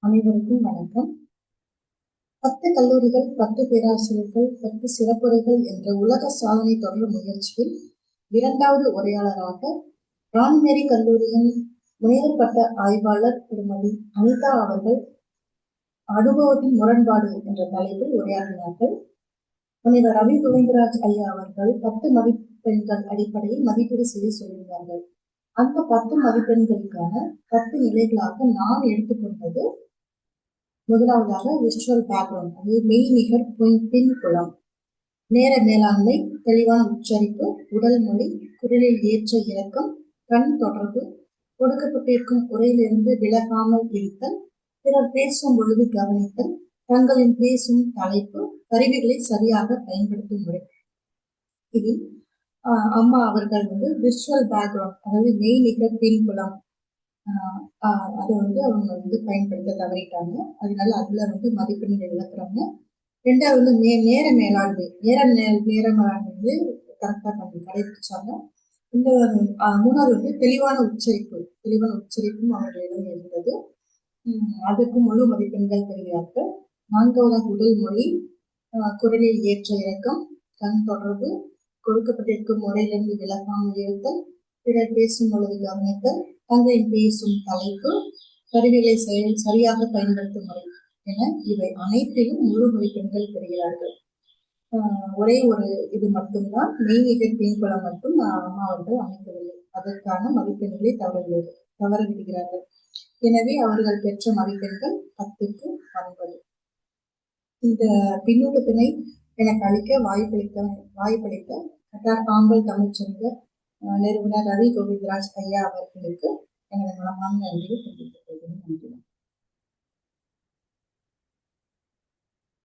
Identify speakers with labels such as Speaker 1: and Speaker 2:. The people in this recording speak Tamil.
Speaker 1: அனைவருக்கும் வணக்கம். 10 கல்லூரிகள், 10 பேராசிரியர்கள், 10 சிறப்புரைகள் என்ற உலக சாதனை தொடர் முயற்சியில் 2வது உரையாளராக ராணிமேரி கல்லூரியின் முனைவர் பட்ட ஆய்வாளர் திருமதி அனிதா அவர்கள் அனுபவத்தின் முரண்பாடு என்ற தலைப்பில் உரையாற்றினார்கள். முனைவர் ரவி கோவிந்தராஜ் ஐயா அவர்கள் 10 மதிப்பெண்கள் அடிப்படையில் மதிப்பீடு செய்ய சொல்லியிருந்தார்கள். அந்த 10 மதிப்பெண்களுக்கான 10 நிலைகளாக நான் எடுத்துக்கொண்டது, முதலாவதாக விஷுவல் பேக்ரவுண்ட், அது மெய்நிகர் பின்புலம், நேர மேலாண்மை, தெளிவான உச்சரிப்பு, உடல் மொழி, குரலில் ஏற்ற இறக்கம், கண் தொடர்பு, கொடுக்கப்பட்டிருக்கும் உரையிலிருந்து விலகாமல் இருத்தல், பிறர் பேசும் பொழுது கவனித்தல், தங்களின் பேசும் தலைப்பு, கருவிகளை சரியாக பயன்படுத்தும் முறை. இதில் அம்மா அவர்கள் விஷுவல் பேக்ரவுண்ட், அதாவது மெய்நிகர் பின்புலம், அதை அவங்க பயன்படுத்த தவறிட்டாங்க. அதனால அதுல மதிப்பெண்கள் இழக்கிறாங்க. 2வது நேர மேலாண்மை, நேர மேலாண்மை கரெக்டா கடைபிடிச்சாங்க. இந்த 3வது தெளிவான உச்சரிப்பும் அவர்களிடம் இருந்தது. அதற்கு முழு மதிப்பெண்கள் பெறுகிறார்கள். 4வது உடல் மொழி, குரலில் ஏற்ற இறக்கம், கண் தொடர்பு, கொடுக்கப்பட்டிருக்கும் முறையிலிருந்து விலகாமல் இருத்தல், பிறர் பேசும் பொழுது கவனித்தல், தங்களின் பேசும் தலைப்பு, கருவிகளை சரியாக பயன்படுத்தும் முறை என இவை அனைத்திலும் முழு மதிப்பெண்கள் பெறுகிறார்கள். ஒரே ஒரு இது மட்டும்தான், மெய்நிகர் பின்புலம் மட்டும் அம்மா அவர்கள் அமைக்கவில்லை. அதற்கான மதிப்பெண்களை தவறவிடுகிறார்கள். எனவே அவர்கள் பெற்ற மதிப்பெண்கள் 10க்கு 9. இந்த பின்னூட்டத்தினை எனக்கு அளிக்க வாய்ப்பளித்த கட்டார் ஆம்பல் தமிழ்ச்சங்க நிறுவனர் ரவி கோவிந்தராஜ் ஐயா அவர்களுக்கு எனது மனமான நன்றியை தெரிவித்துள்ளேன்.